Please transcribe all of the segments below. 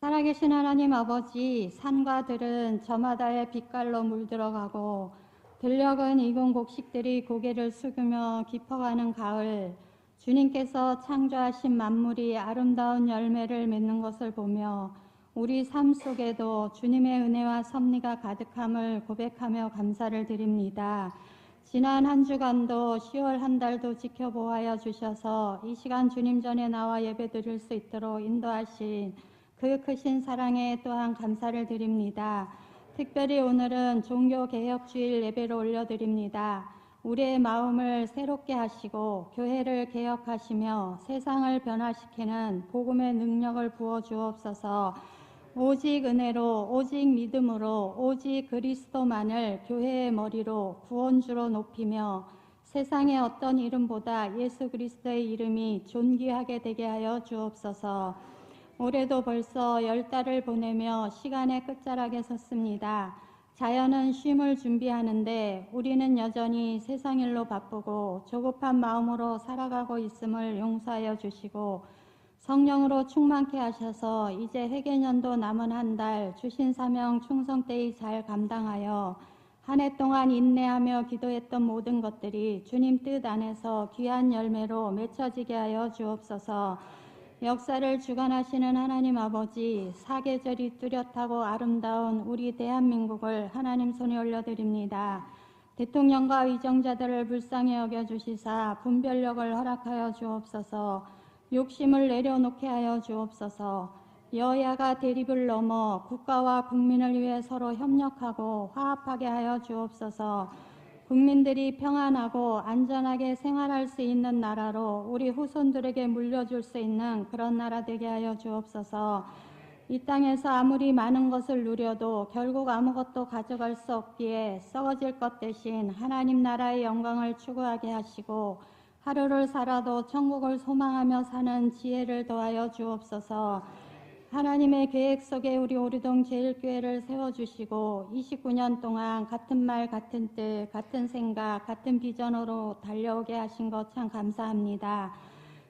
살아계신 하나님 아버지, 산과 들은 저마다의 빛깔로 물들어가고 들녘은 익은 곡식들이 고개를 숙이며 깊어가는 가을, 주님께서 창조하신 만물이 아름다운 열매를 맺는 것을 보며 우리 삶 속에도 주님의 은혜와 섭리가 가득함을 고백하며 감사를 드립니다. 지난 한 주간도 10월 한 달도 지켜보아여 주셔서 이 시간 주님 전에 나와 예배드릴 수 있도록 인도하신 그 크신 사랑에 또한 감사를 드립니다. 특별히 오늘은 종교개혁주일 예배를 올려드립니다. 우리의 마음을 새롭게 하시고 교회를 개혁하시며 세상을 변화시키는 복음의 능력을 부어 주옵소서. 오직 은혜로, 오직 믿음으로, 오직 그리스도만을 교회의 머리로 구원주로 높이며 세상의 어떤 이름보다 예수 그리스도의 이름이 존귀하게 되게 하여 주옵소서. 올해도 벌써 10달을 보내며 시간의 끝자락에 섰습니다. 자연은 쉼을 준비하는데 우리는 여전히 세상 일로 바쁘고 조급한 마음으로 살아가고 있음을 용서하여 주시고 성령으로 충만케 하셔서 이제 회개년도 남은 한 달 주신 사명 충성되이 잘 감당하여 한 해 동안 인내하며 기도했던 모든 것들이 주님 뜻 안에서 귀한 열매로 맺혀지게 하여 주옵소서. 역사를 주관하시는 하나님 아버지, 사계절이 뚜렷하고 아름다운 우리 대한민국을 하나님 손에 올려드립니다. 대통령과 위정자들을 불쌍히 여겨주시사 분별력을 허락하여 주옵소서. 욕심을 내려놓게 하여 주옵소서. 여야가 대립을 넘어 국가와 국민을 위해 서로 협력하고 화합하게 하여 주옵소서. 국민들이 평안하고 안전하게 생활할 수 있는 나라로 우리 후손들에게 물려줄 수 있는 그런 나라 되게 하여 주옵소서. 이 땅에서 아무리 많은 것을 누려도 결국 아무것도 가져갈 수 없기에 썩어질 것 대신 하나님 나라의 영광을 추구하게 하시고 하루를 살아도 천국을 소망하며 사는 지혜를 더하여 주옵소서. 하나님의 계획 속에 우리 오리동 제일교회를 세워주시고 29년 동안 같은 말 같은 뜻 같은 생각 같은 비전으로 달려오게 하신 것 참 감사합니다.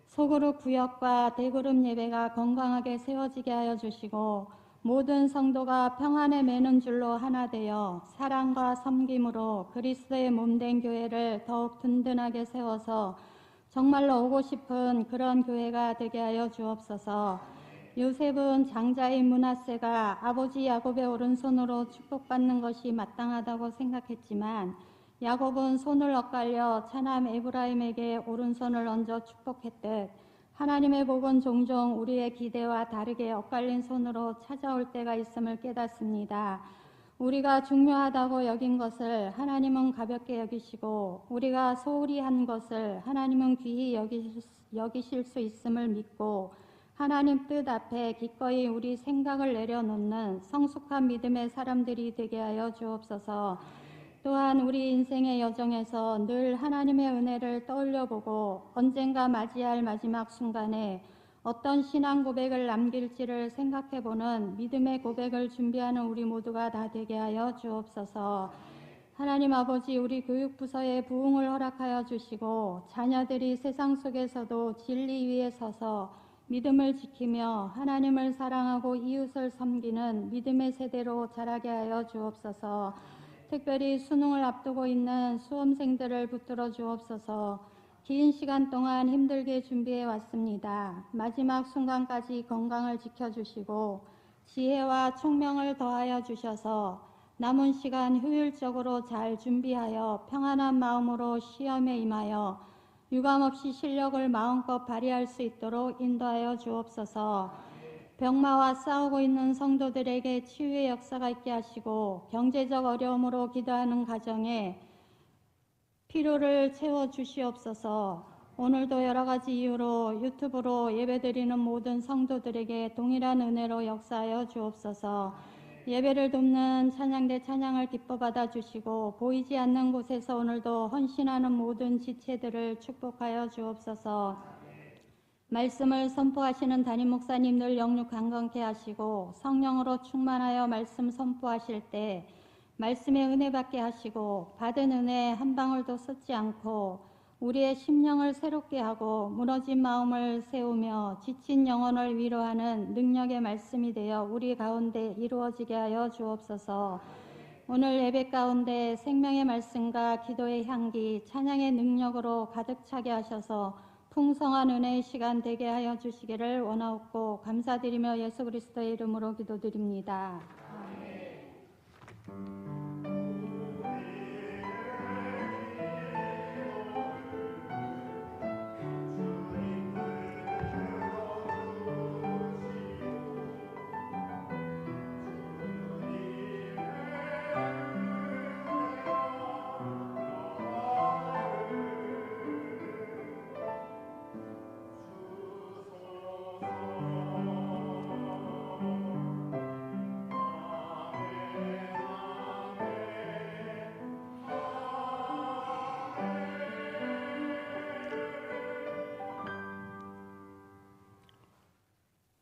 소그룹 구역과 대그룹 예배가 건강하게 세워지게 하여 주시고 모든 성도가 평안에 매는 줄로 하나 되어 사랑과 섬김으로 그리스도의 몸된 교회를 더욱 든든하게 세워서 정말로 오고 싶은 그런 교회가 되게 하여 주옵소서. 요셉은 장자인 므낫세가 아버지 야곱의 오른손으로 축복받는 것이 마땅하다고 생각했지만 야곱은 손을 엇갈려 차남 에브라임에게 오른손을 얹어 축복했듯 하나님의 복은 종종 우리의 기대와 다르게 엇갈린 손으로 찾아올 때가 있음을 깨닫습니다. 우리가 중요하다고 여긴 것을 하나님은 가볍게 여기시고 우리가 소홀히 한 것을 하나님은 귀히 여기실 수 있음을 믿고 하나님 뜻 앞에 기꺼이 우리 생각을 내려놓는 성숙한 믿음의 사람들이 되게 하여 주옵소서. 또한 우리 인생의 여정에서 늘 하나님의 은혜를 떠올려보고 언젠가 맞이할 마지막 순간에 어떤 신앙 고백을 남길지를 생각해보는 믿음의 고백을 준비하는 우리 모두가 다 되게 하여 주옵소서. 하나님 아버지, 우리 교육부서에 부흥을 허락하여 주시고 자녀들이 세상 속에서도 진리 위에 서서 믿음을 지키며 하나님을 사랑하고 이웃을 섬기는 믿음의 세대로 자라게 하여 주옵소서. 특별히 수능을 앞두고 있는 수험생들을 붙들어 주옵소서. 긴 시간 동안 힘들게 준비해 왔습니다. 마지막 순간까지 건강을 지켜주시고 지혜와 총명을 더하여 주셔서 남은 시간 효율적으로 잘 준비하여 평안한 마음으로 시험에 임하여 유감없이 실력을 마음껏 발휘할 수 있도록 인도하여 주옵소서. 병마와 싸우고 있는 성도들에게 치유의 역사가 있게 하시고 경제적 어려움으로 기도하는 가정에 필요를 채워주시옵소서. 오늘도 여러 가지 이유로 유튜브로 예배드리는 모든 성도들에게 동일한 은혜로 역사하여 주옵소서. 예배를 돕는 찬양대 찬양을 기뻐 받아주시고 보이지 않는 곳에서 오늘도 헌신하는 모든 지체들을 축복하여 주옵소서. 말씀을 선포하시는 담임 목사님들 영육 강건케 하시고 성령으로 충만하여 말씀 선포하실 때 말씀의 은혜 받게 하시고 받은 은혜 한 방울도 쏟지 않고 우리의 심령을 새롭게 하고 무너진 마음을 세우며 지친 영혼을 위로하는 능력의 말씀이 되어 우리 가운데 이루어지게 하여 주옵소서. 오늘 예배 가운데 생명의 말씀과 기도의 향기, 찬양의 능력으로 가득 차게 하셔서 풍성한 은혜의 시간 되게 하여 주시기를 원하옵고 감사드리며 예수 그리스도의 이름으로 기도드립니다.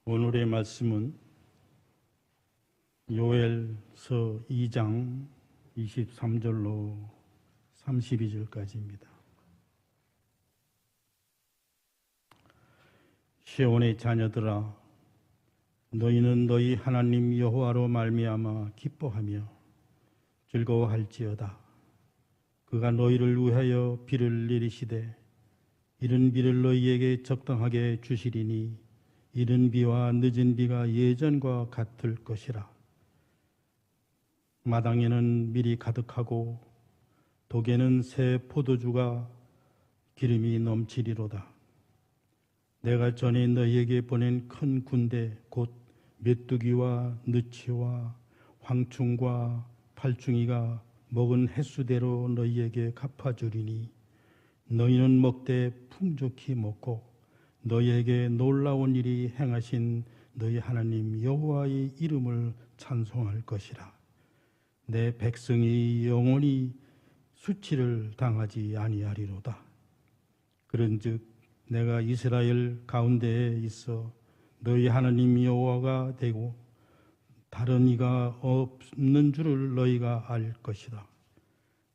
오늘의 말씀은 요엘서 2장 23절로 32절까지입니다. 시온의 자녀들아, 너희는 너희 하나님 여호와로 말미암아 기뻐하며 즐거워할지어다. 그가 너희를 위하여 비를 내리시되 이른 비를 너희에게 적당하게 주시리니 이른 비와 늦은 비가 예전과 같을 것이라. 마당에는 밀이 가득하고 독에는 새 포도주가 기름이 넘치리로다. 내가 전에 너희에게 보낸 큰 군대 곧 메뚜기와 느치와 황충과 팔충이가 먹은 횟수대로 너희에게 갚아주리니 너희는 먹되 풍족히 먹고 너희에게 놀라운 일이 행하신 너희 하나님 여호와의 이름을 찬송할 것이라. 내 백성이 영원히 수치를 당하지 아니하리로다. 그런즉 내가 이스라엘 가운데에 있어 너희 하나님 여호와가 되고 다른 이가 없는 줄을 너희가 알 것이다.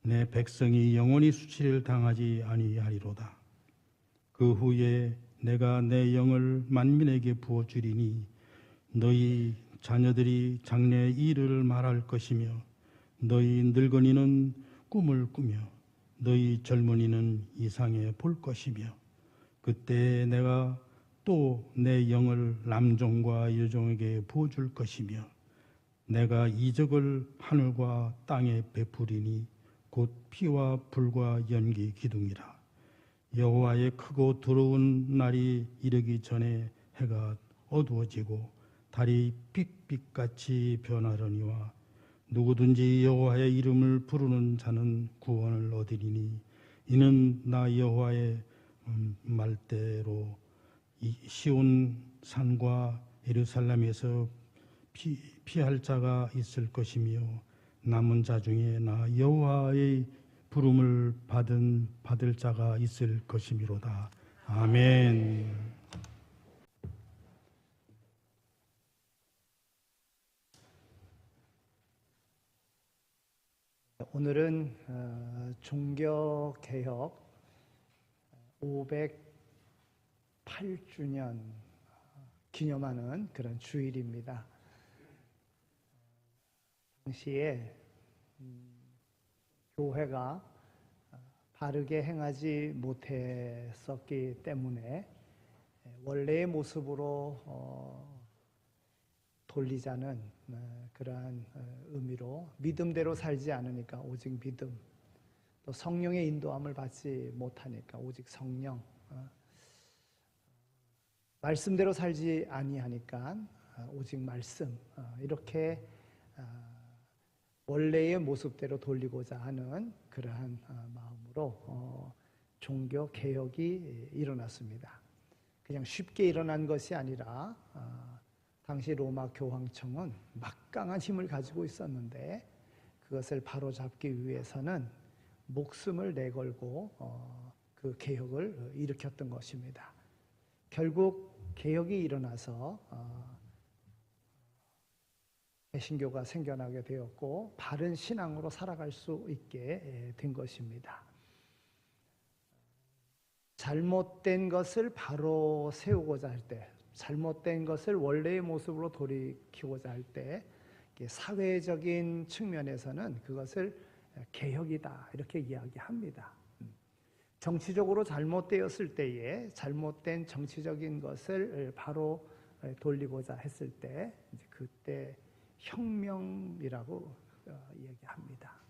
내 백성이 영원히 수치를 당하지 아니하리로다. 그 후에 내가 내 영을 만민에게 부어주리니 너희 자녀들이 장래 일을 말할 것이며 너희 늙은이는 꿈을 꾸며 너희 젊은이는 이상해 볼 것이며 그때 내가 또 내 영을 남종과 여종에게 부어줄 것이며 내가 이적을 하늘과 땅에 베푸리니 곧 피와 불과 연기 기둥이라. 여호와의 크고 두려운 날이 이르기 전에 해가 어두워지고 달이 삑삑같이 변하려니와 누구든지 여호와의 이름을 부르는 자는 구원을 얻으리니 이는 나 여호와의 말대로 시온 산과 예루살렘에서 피할 자가 있을 것이며 남은 자 중에 나 여호와의 부름을 받을 자가 있을 것이미로다. 아멘. 오늘은 종교개혁 508주년 기념하는 그런 주일입니다. 당시에 교회가 바르게 행하지 못했었기 때문에 원래의 모습으로 돌리자는 그러한 의미로 믿음대로 살지 않으니까 오직 믿음, 또 성령의 인도함을 받지 못하니까 오직 성령, 말씀대로 살지 아니하니까 오직 말씀, 이렇게 원래의 모습대로 돌리고자 하는 그러한 마음으로 종교 개혁이 일어났습니다. 그냥 쉽게 일어난 것이 아니라 당시 로마 교황청은 막강한 힘을 가지고 있었는데 그것을 바로잡기 위해서는 목숨을 내걸고 그 개혁을 일으켰던 것입니다. 결국 개혁이 일어나서 개신교가 생겨나게 되었고 바른 신앙으로 살아갈 수 있게 된 것입니다. 잘못된 것을 바로 세우고자 할 때, 잘못된 것을 원래의 모습으로 돌이키고자 할 때, 사회적인 측면에서는 그것을 개혁이다 이렇게 이야기합니다. 정치적으로 잘못되었을 때에 잘못된 정치적인 것을 바로 돌리고자 했을 때 이제 그때 혁명이라고 얘기합니다.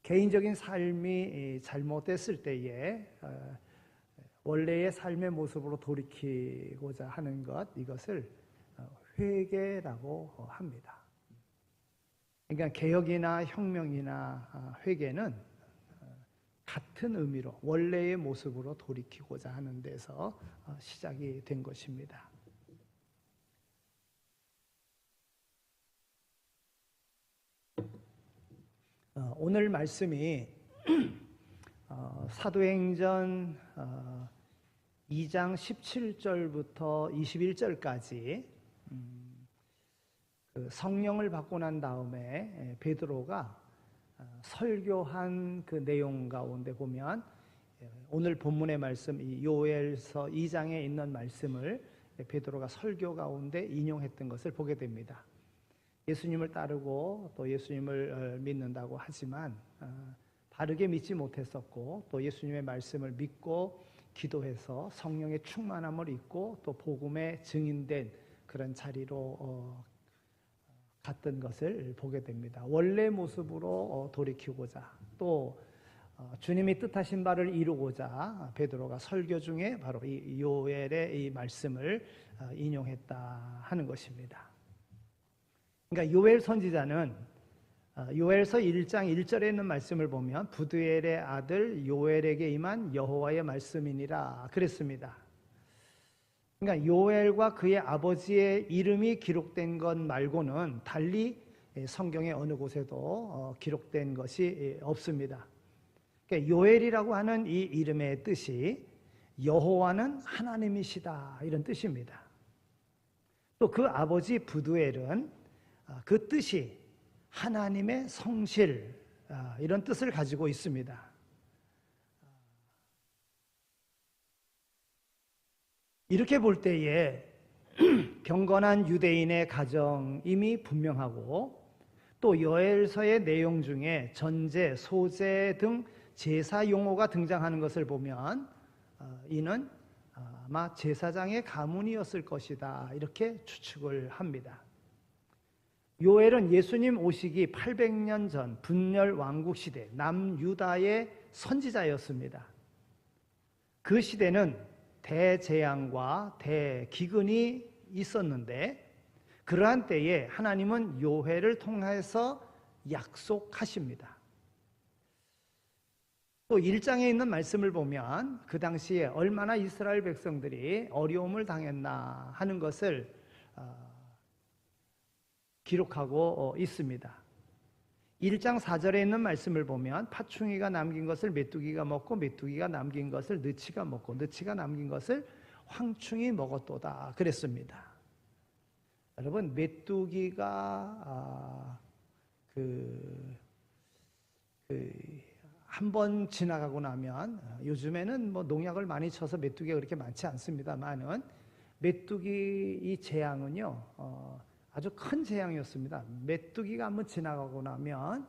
개인적인 삶이 잘못됐을 때에 원래의 삶의 모습으로 돌이키고자 하는 것, 이것을 회개라고 합니다. 그러니까 개혁이나 혁명이나 회개는 같은 의미로 원래의 모습으로 돌이키고자 하는 데서 시작이 된 것입니다. 오늘 말씀이 사도행전 2장 17절부터 21절까지 성령을 받고 난 다음에 베드로가 설교한 그 내용 가운데 보면 오늘 본문의 말씀, 이 요엘서 2장에 있는 말씀을 베드로가 설교 가운데 인용했던 것을 보게 됩니다. 예수님을 따르고 또 예수님을 믿는다고 하지만 바르게 믿지 못했었고, 또 예수님의 말씀을 믿고 기도해서 성령의 충만함을 입고 또 복음의 증인된 그런 자리로 갔던 것을 보게 됩니다. 원래 모습으로 돌이키고자, 또 주님이 뜻하신 바를 이루고자 베드로가 설교 중에 바로 이 요엘의 이 말씀을 인용했다 하는 것입니다. 그러니까 요엘 선지자는 요엘서 1장 1절에 있는 말씀을 보면 부드엘의 아들 요엘에게 임한 여호와의 말씀이니라 그랬습니다. 그러니까 요엘과 그의 아버지의 이름이 기록된 것 말고는 달리 성경의 어느 곳에도 기록된 것이 없습니다. 그러니까 요엘이라고 하는 이 이름의 뜻이 여호와는 하나님이시다 이런 뜻입니다. 또 그 아버지 부두엘은 그 뜻이 하나님의 성실 이런 뜻을 가지고 있습니다. 이렇게 볼 때에 경건한 유대인의 가정임이 분명하고, 또 요엘서의 내용 중에 전제, 소제 등 제사 용어가 등장하는 것을 보면 이는 아마 제사장의 가문이었을 것이다 이렇게 추측을 합니다. 요엘은 예수님 오시기 800년 전 분열 왕국 시대 남유다의 선지자였습니다. 그 시대는 대재앙과 대기근이 있었는데 그러한 때에 하나님은 요엘을 통해서 약속하십니다. 또 1장에 있는 말씀을 보면 그 당시에 얼마나 이스라엘 백성들이 어려움을 당했나 하는 것을 기록하고 있습니다. 1장 4절에 있는 말씀을 보면 파충이가 남긴 것을 메뚜기가 먹고 메뚜기가 남긴 것을 느치가 먹고 느치가 남긴 것을 황충이 먹었도다 그랬습니다. 여러분, 메뚜기가 한 번 지나가고 나면 요즘에는 뭐 농약을 많이 쳐서 메뚜기가 그렇게 많지 않습니다만은 메뚜기 이 재앙은요 아주 큰 재앙이었습니다. 메뚜기가 한번 지나가고 나면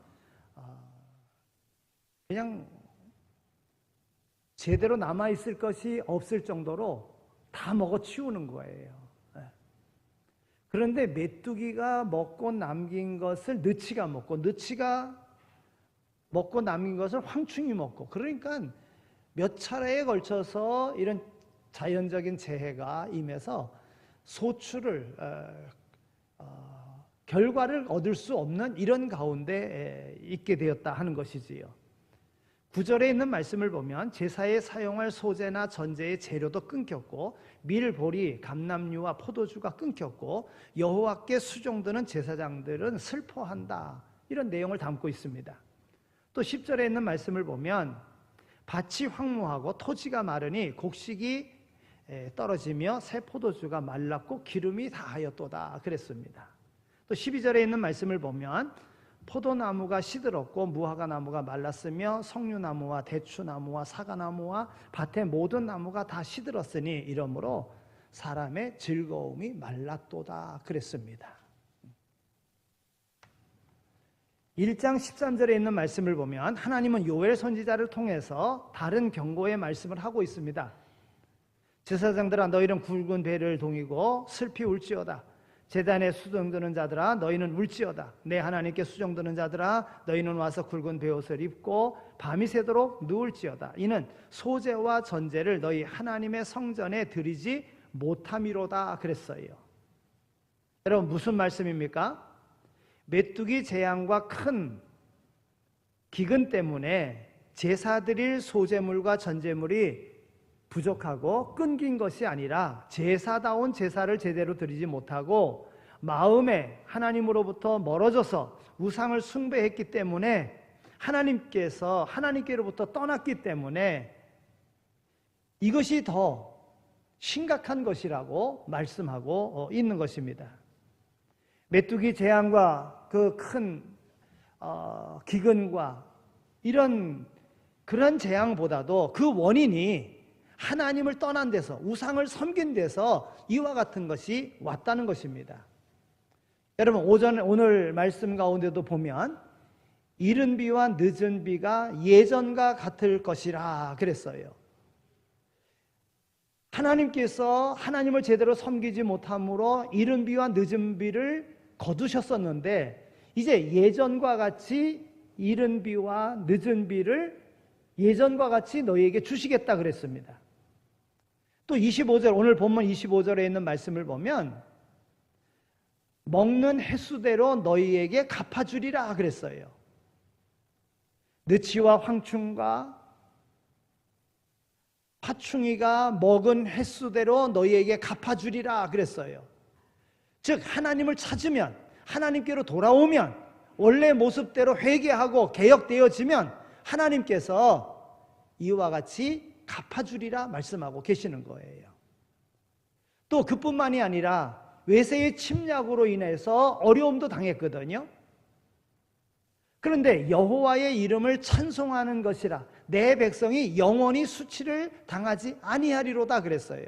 그냥 제대로 남아있을 것이 없을 정도로 다 먹어치우는 거예요. 그런데 메뚜기가 먹고 남긴 것을 느치가 먹고 느치가 먹고 남긴 것을 황충이 먹고, 그러니까 몇 차례에 걸쳐서 이런 자연적인 재해가 임해서 소출을 결과를 얻을 수 없는 이런 가운데 있게 되었다 하는 것이지요. 9절에 있는 말씀을 보면 제사에 사용할 소재나 전제의 재료도 끊겼고 밀, 보리, 감람류와 포도주가 끊겼고 여호와께 수종드는 제사장들은 슬퍼한다 이런 내용을 담고 있습니다. 또 10절에 있는 말씀을 보면 밭이 황무하고 토지가 마르니 곡식이 떨어지며 새 포도주가 말랐고 기름이 다하였도다 그랬습니다. 또 12절에 있는 말씀을 보면 포도나무가 시들었고 무화과 나무가 말랐으며 석류나무와 대추나무와 사과나무와 밭의 모든 나무가 다 시들었으니 이러므로 사람의 즐거움이 말랐도다 그랬습니다. 1장 13절에 있는 말씀을 보면 하나님은 요엘 선지자를 통해서 다른 경고의 말씀을 하고 있습니다. 제사장들아 너희는 굵은 배를 동이고 슬피 울지어다. 제단에 수정드는 자들아 너희는 울지어다. 내 하나님께 수정드는 자들아 너희는 와서 굵은 베옷을 입고 밤이 새도록 누울지어다. 이는 소제와 전제를 너희 하나님의 성전에 드리지 못함이로다 그랬어요. 여러분 무슨 말씀입니까? 메뚜기 재앙과 큰 기근 때문에 제사 드릴 소제물과 전제물이 부족하고 끊긴 것이 아니라 제사다운 제사를 제대로 드리지 못하고 마음에 하나님으로부터 멀어져서 우상을 숭배했기 때문에 하나님께로부터 떠났기 때문에 이것이 더 심각한 것이라고 말씀하고 있는 것입니다. 메뚜기 재앙과 그 큰 기근과 그런 재앙보다도 그 원인이 하나님을 떠난 데서 우상을 섬긴 데서 이와 같은 것이 왔다는 것입니다. 여러분 오늘 말씀 가운데도 보면 이른 비와 늦은 비가 예전과 같을 것이라 그랬어요. 하나님께서 하나님을 제대로 섬기지 못함으로 이른 비와 늦은 비를 거두셨었는데 이제 예전과 같이 이른 비와 늦은 비를 예전과 같이 너희에게 주시겠다 그랬습니다. 또 25절 오늘 본문 25절에 있는 말씀을 보면 먹는 횟수대로 너희에게 갚아주리라 그랬어요. 느치와 황충과 파충이가 먹은 횟수대로 너희에게 갚아주리라 그랬어요. 즉 하나님을 찾으면 하나님께로 돌아오면 원래 모습대로 회개하고 개혁되어지면 하나님께서 이와 같이 갚아주리라 말씀하고 계시는 거예요. 또 그뿐만이 아니라 외세의 침략으로 인해서 어려움도 당했거든요. 그런데 여호와의 이름을 찬송하는 것이라 내 백성이 영원히 수치를 당하지 아니하리로다 그랬어요.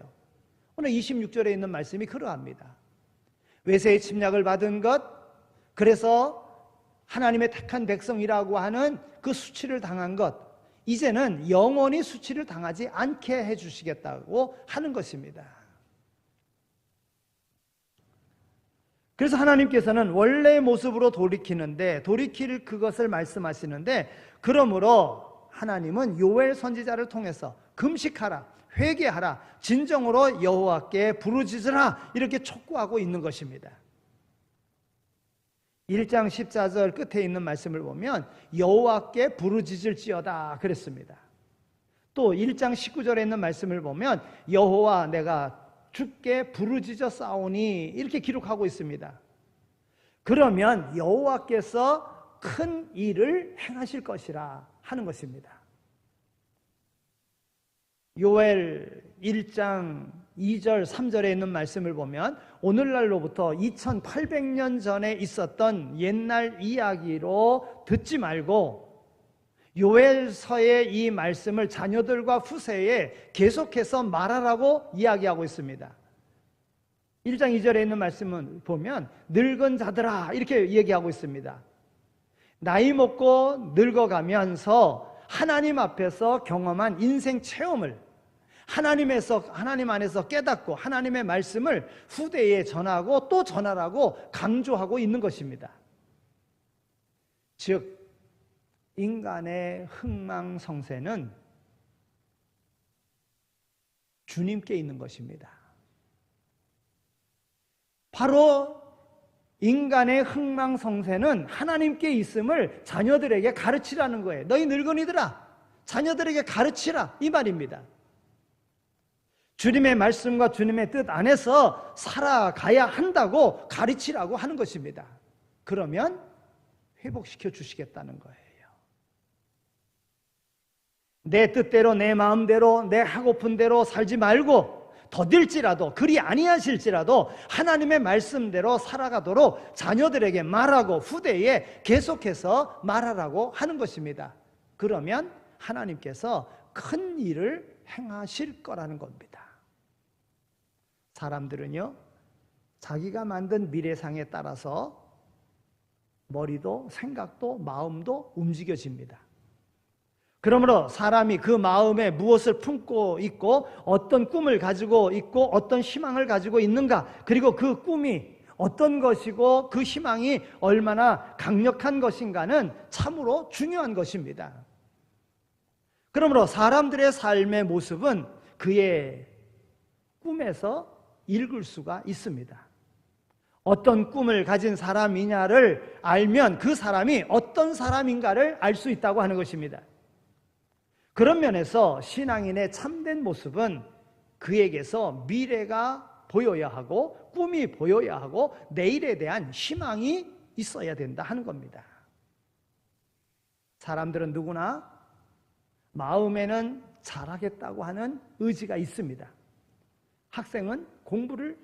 오늘 26절에 있는 말씀이 그러합니다. 외세의 침략을 받은 것, 그래서 하나님의 택한 백성이라고 하는 그 수치를 당한 것, 이제는 영원히 수치를 당하지 않게 해주시겠다고 하는 것입니다. 그래서 하나님께서는 원래의 모습으로 돌이킬 그것을 말씀하시는데, 그러므로 하나님은 요엘 선지자를 통해서 금식하라, 회개하라, 진정으로 여호와께 부르짖으라 이렇게 촉구하고 있는 것입니다. 1장 14절 끝에 있는 말씀을 보면 여호와께 부르짖을지어다 그랬습니다. 또 1장 19절에 있는 말씀을 보면 여호와 내가 주께 부르짖어 싸우니 이렇게 기록하고 있습니다. 그러면 여호와께서 큰 일을 행하실 것이라 하는 것입니다. 요엘 1장 2절 3절에 있는 말씀을 보면 오늘날로부터 2800년 전에 있었던 옛날 이야기로 듣지 말고 요엘서의 이 말씀을 자녀들과 후세에 계속해서 말하라고 이야기하고 있습니다. 1장 2절에 있는 말씀을 보면 늙은 자들아 이렇게 얘기하고 있습니다. 나이 먹고 늙어가면서 하나님 앞에서 경험한 인생 체험을 하나님 안에서 깨닫고 하나님의 말씀을 후대에 전하고 또 전하라고 강조하고 있는 것입니다. 즉 인간의 흥망성쇠는 주님께 있는 것입니다. 바로 인간의 흥망성쇠는 하나님께 있음을 자녀들에게 가르치라는 거예요. 너희 늙은이들아, 자녀들에게 가르치라 이 말입니다. 주님의 말씀과 주님의 뜻 안에서 살아가야 한다고 가르치라고 하는 것입니다. 그러면 회복시켜 주시겠다는 거예요. 내 뜻대로 내 마음대로 내 하고픈 대로 살지 말고 더딜지라도 그리 아니하실지라도 하나님의 말씀대로 살아가도록 자녀들에게 말하고 후대에 계속해서 말하라고 하는 것입니다. 그러면 하나님께서 큰 일을 행하실 거라는 겁니다. 사람들은요, 자기가 만든 미래상에 따라서 머리도 생각도 마음도 움직여집니다. 그러므로 사람이 그 마음에 무엇을 품고 있고 어떤 꿈을 가지고 있고 어떤 희망을 가지고 있는가, 그리고 그 꿈이 어떤 것이고 그 희망이 얼마나 강력한 것인가는 참으로 중요한 것입니다. 그러므로 사람들의 삶의 모습은 그의 꿈에서 읽을 수가 있습니다. 어떤 꿈을 가진 사람이냐를 알면 그 사람이 어떤 사람인가를 알 수 있다고 하는 것입니다. 그런 면에서 신앙인의 참된 모습은 그에게서 미래가 보여야 하고 꿈이 보여야 하고 내일에 대한 희망이 있어야 된다 하는 겁니다. 사람들은 누구나 마음에는 잘하겠다고 하는 의지가 있습니다. 학생은 공부를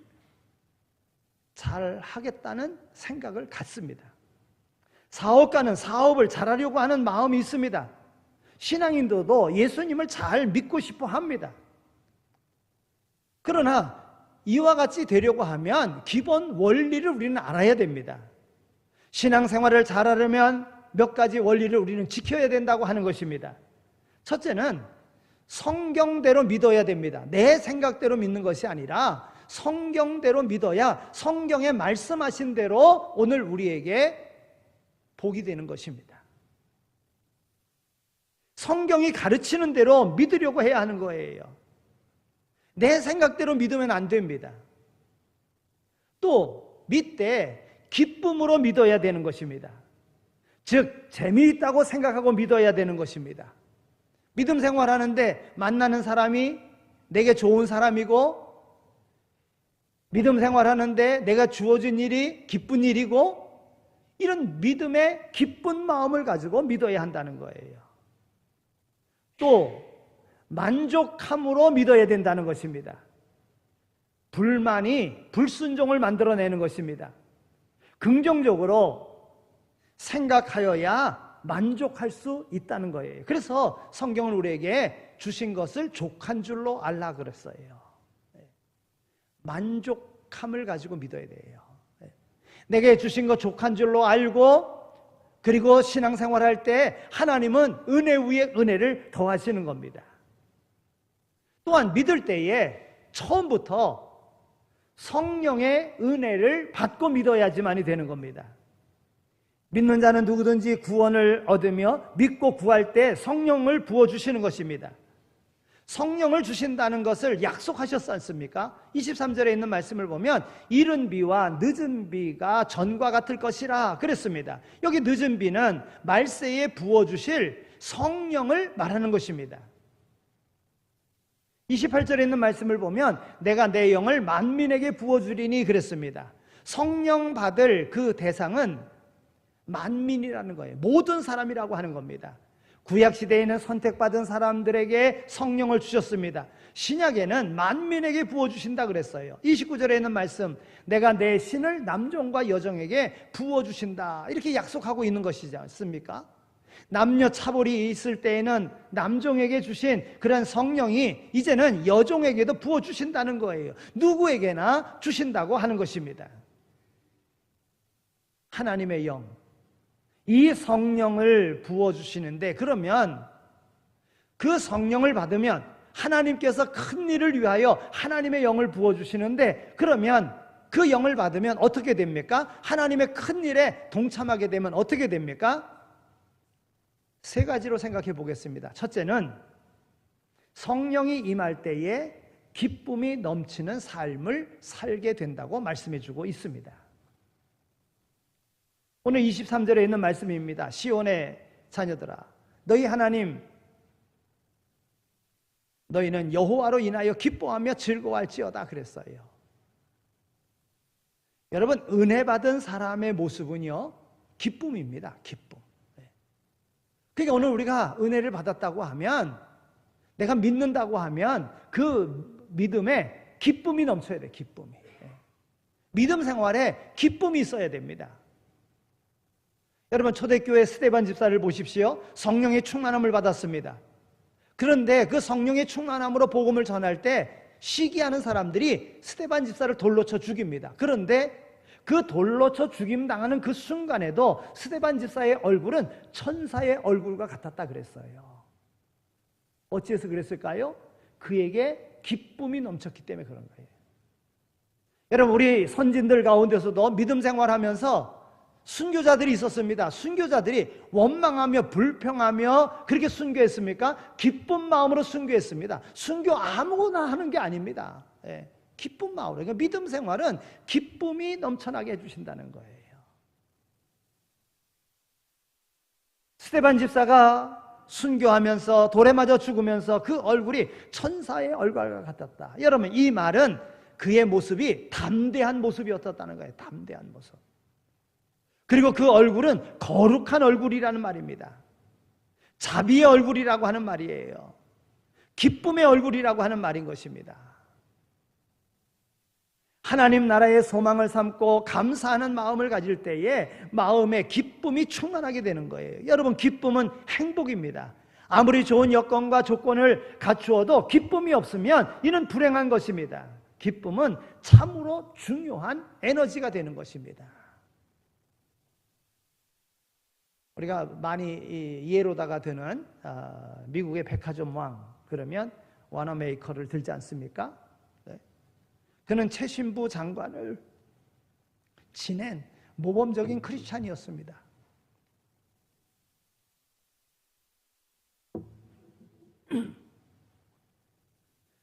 잘하겠다는 생각을 갖습니다. 사업가는 사업을 잘하려고 하는 마음이 있습니다. 신앙인들도 예수님을 잘 믿고 싶어 합니다. 그러나 이와 같이 되려고 하면 기본 원리를 우리는 알아야 됩니다. 신앙생활을 잘하려면 몇 가지 원리를 우리는 지켜야 된다고 하는 것입니다. 첫째는 성경대로 믿어야 됩니다. 내 생각대로 믿는 것이 아니라 성경대로 믿어야 성경에 말씀하신 대로 오늘 우리에게 복이 되는 것입니다. 성경이 가르치는 대로 믿으려고 해야 하는 거예요. 내 생각대로 믿으면 안 됩니다. 또 믿되 기쁨으로 믿어야 되는 것입니다. 즉 재미있다고 생각하고 믿어야 되는 것입니다. 믿음 생활하는데 만나는 사람이 내게 좋은 사람이고, 믿음 생활하는데 내가 주어진 일이 기쁜 일이고, 이런 믿음의 기쁜 마음을 가지고 믿어야 한다는 거예요. 또 만족함으로 믿어야 된다는 것입니다. 불만이 불순종을 만들어내는 것입니다. 긍정적으로 생각하여야 만족할 수 있다는 거예요. 그래서 성경은 우리에게 주신 것을 족한 줄로 알라 그랬어요. 만족함을 가지고 믿어야 돼요. 내게 주신 것 족한 줄로 알고, 그리고 신앙생활할 때 하나님은 은혜 위에 은혜를 더하시는 겁니다. 또한 믿을 때에 처음부터 성령의 은혜를 받고 믿어야지만이 되는 겁니다. 믿는 자는 누구든지 구원을 얻으며 믿고 구할 때 성령을 부어주시는 것입니다. 성령을 주신다는 것을 약속하셨지 않습니까? 23절에 있는 말씀을 보면 이른 비와 늦은 비가 전과 같을 것이라 그랬습니다. 여기 늦은 비는 말세에 부어주실 성령을 말하는 것입니다. 28절에 있는 말씀을 보면 내가 내 영을 만민에게 부어주리니 그랬습니다. 성령 받을 그 대상은 만민이라는 거예요. 모든 사람이라고 하는 겁니다. 구약시대에는 선택받은 사람들에게 성령을 주셨습니다. 신약에는 만민에게 부어주신다 그랬어요. 29절에 있는 말씀, 내가 내 신을 남종과 여종에게 부어주신다, 이렇게 약속하고 있는 것이지 않습니까? 남녀 차별이 있을 때에는 남종에게 주신 그런 성령이 이제는 여종에게도 부어주신다는 거예요. 누구에게나 주신다고 하는 것입니다. 하나님의 영, 이 성령을 부어주시는데, 그러면 그 성령을 받으면 하나님께서 큰 일을 위하여 하나님의 영을 부어주시는데, 그러면 그 영을 받으면 어떻게 됩니까? 하나님의 큰 일에 동참하게 되면 어떻게 됩니까? 세 가지로 생각해 보겠습니다. 첫째는 성령이 임할 때에 기쁨이 넘치는 삶을 살게 된다고 말씀해 주고 있습니다. 오늘 23절에 있는 말씀입니다. 시온의 자녀들아, 너희 하나님, 너희는 여호와로 인하여 기뻐하며 즐거워할지어다 그랬어요. 여러분, 은혜 받은 사람의 모습은요, 기쁨입니다. 기쁨. 그러니까 오늘 우리가 은혜를 받았다고 하면, 내가 믿는다고 하면 그 믿음에 기쁨이 넘쳐야 돼. 기쁨이. 믿음 생활에 기쁨이 있어야 됩니다. 여러분, 초대교회 스데반 집사를 보십시오. 성령의 충만함을 받았습니다. 그런데 그 성령의 충만함으로 복음을 전할 때 시기하는 사람들이 스데반 집사를 돌로 쳐 죽입니다. 그런데 그 돌로 쳐 죽임 당하는 그 순간에도 스데반 집사의 얼굴은 천사의 얼굴과 같았다 그랬어요. 어찌해서 그랬을까요? 그에게 기쁨이 넘쳤기 때문에 그런 거예요. 여러분, 우리 선진들 가운데서도 믿음 생활하면서 순교자들이 있었습니다. 순교자들이 원망하며 불평하며 그렇게 순교했습니까? 기쁜 마음으로 순교했습니다. 순교 아무거나 하는 게 아닙니다. 기쁜 마음으로. 그러니까 믿음 생활은 기쁨이 넘쳐나게 해주신다는 거예요. 스데반 집사가 순교하면서 돌에 맞아 죽으면서 그 얼굴이 천사의 얼굴과 같았다. 여러분, 이 말은 그의 모습이 담대한 모습이었다는 거예요. 담대한 모습. 그리고 그 얼굴은 거룩한 얼굴이라는 말입니다. 자비의 얼굴이라고 하는 말이에요. 기쁨의 얼굴이라고 하는 말인 것입니다. 하나님 나라의 소망을 삼고 감사하는 마음을 가질 때에 마음에 기쁨이 충만하게 되는 거예요. 여러분, 기쁨은 행복입니다. 아무리 좋은 여건과 조건을 갖추어도 기쁨이 없으면 이는 불행한 것입니다. 기쁨은 참으로 중요한 에너지가 되는 것입니다. 우리가 많이 예로다가 드는 미국의 백화점 왕, 그러면 와나메이커를 들지 않습니까? 네. 그는 최신부 장관을 지낸 모범적인 크리스찬이었습니다.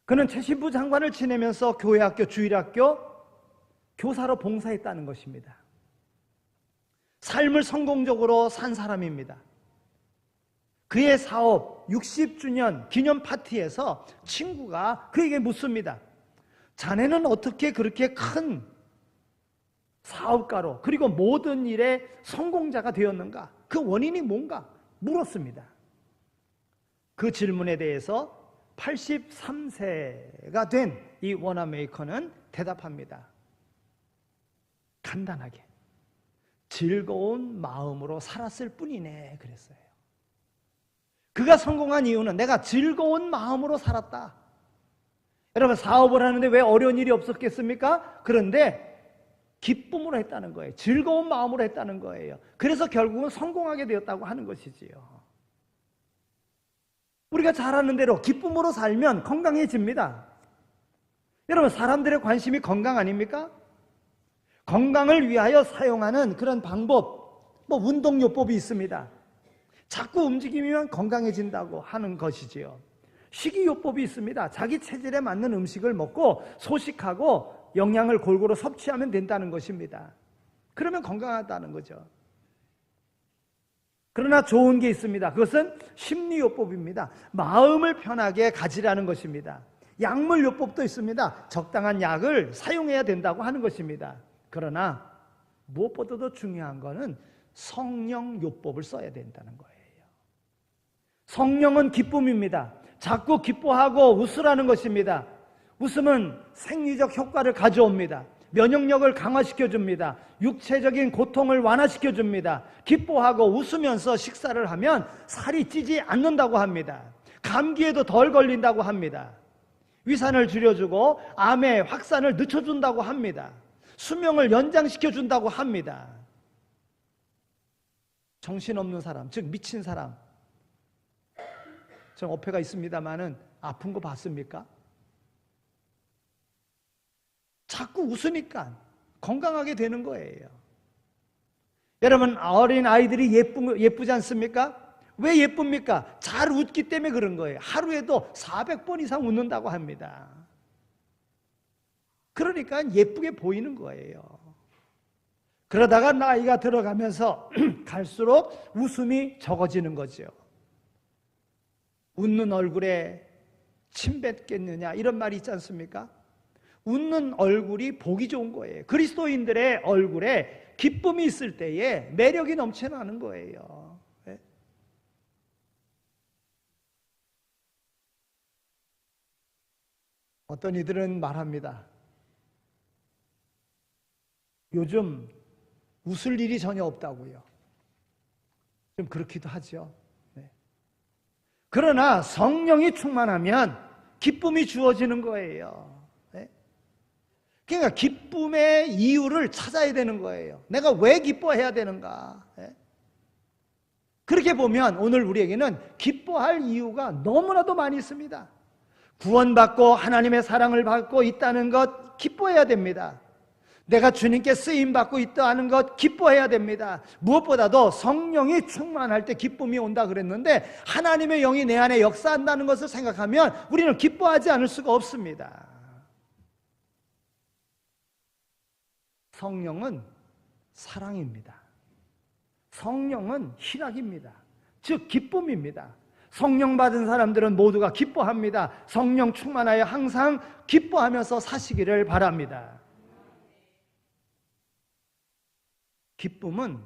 그는 최신부 장관을 지내면서 교회학교, 주일학교 교사로 봉사했다는 것입니다. 삶을 성공적으로 산 사람입니다. 그의 사업 60주년 기념 파티에서 친구가 그에게 묻습니다. 자네는 어떻게 그렇게 큰 사업가로 그리고 모든 일에 성공자가 되었는가? 그 원인이 뭔가? 물었습니다. 그 질문에 대해서 83세가 된 이 워나메이커는 대답합니다. 간단하게. 즐거운 마음으로 살았을 뿐이네 그랬어요. 그가 성공한 이유는 내가 즐거운 마음으로 살았다. 여러분, 사업을 하는데 왜 어려운 일이 없었겠습니까? 그런데 기쁨으로 했다는 거예요. 즐거운 마음으로 했다는 거예요. 그래서 결국은 성공하게 되었다고 하는 것이지요. 우리가 잘 아는 대로 기쁨으로 살면 건강해집니다. 여러분, 사람들의 관심이 건강 아닙니까? 건강을 위하여 사용하는 그런 방법, 운동요법이 있습니다. 자꾸 움직이면 건강해진다고 하는 것이지요. 식이요법이 있습니다. 자기 체질에 맞는 음식을 먹고 소식하고 영양을 골고루 섭취하면 된다는 것입니다. 그러면 건강하다는 거죠. 그러나 좋은 게 있습니다. 그것은 심리요법입니다. 마음을 편하게 가지라는 것입니다. 약물요법도 있습니다. 적당한 약을 사용해야 된다고 하는 것입니다. 그러나 무엇보다도 중요한 것은 성령요법을 써야 된다는 거예요. 성령은 기쁨입니다. 자꾸 기뻐하고 웃으라는 것입니다. 웃음은 생리적 효과를 가져옵니다. 면역력을 강화시켜줍니다. 육체적인 고통을 완화시켜줍니다. 기뻐하고 웃으면서 식사를 하면 살이 찌지 않는다고 합니다. 감기에도 덜 걸린다고 합니다. 위산을 줄여주고 암의 확산을 늦춰준다고 합니다. 수명을 연장시켜준다고 합니다. 정신없는 사람, 즉 미친 사람, 전 어폐가 있습니다마는 아픈 거 봤습니까? 자꾸 웃으니까 건강하게 되는 거예요. 여러분, 어린 아이들이 예쁘지 않습니까? 왜 예쁩니까? 잘 웃기 때문에 그런 거예요. 하루에도 400번 이상 웃는다고 합니다. 그러니까 예쁘게 보이는 거예요. 그러다가 나이가 들어가면서 갈수록 웃음이 적어지는 거죠. 웃는 얼굴에 침 뱉겠느냐 이런 말이 있지 않습니까? 웃는 얼굴이 보기 좋은 거예요. 그리스도인들의 얼굴에 기쁨이 있을 때에 매력이 넘쳐나는 거예요. 네? 어떤 이들은 말합니다. 요즘 웃을 일이 전혀 없다고요. 좀 그렇기도 하죠. 네. 그러나 성령이 충만하면 기쁨이 주어지는 거예요. 네. 그러니까 기쁨의 이유를 찾아야 되는 거예요. 내가 왜 기뻐해야 되는가? 네. 그렇게 보면 오늘 우리에게는 기뻐할 이유가 너무나도 많이 있습니다. 구원받고 하나님의 사랑을 받고 있다는 것 기뻐해야 됩니다. 내가 주님께 쓰임받고 있다는 것 기뻐해야 됩니다. 무엇보다도 성령이 충만할 때 기쁨이 온다 그랬는데 하나님의 영이 내 안에 역사한다는 것을 생각하면 우리는 기뻐하지 않을 수가 없습니다. 성령은 사랑입니다. 성령은 희락입니다. 즉 기쁨입니다. 성령 받은 사람들은 모두가 기뻐합니다. 성령 충만하여 항상 기뻐하면서 사시기를 바랍니다. 기쁨은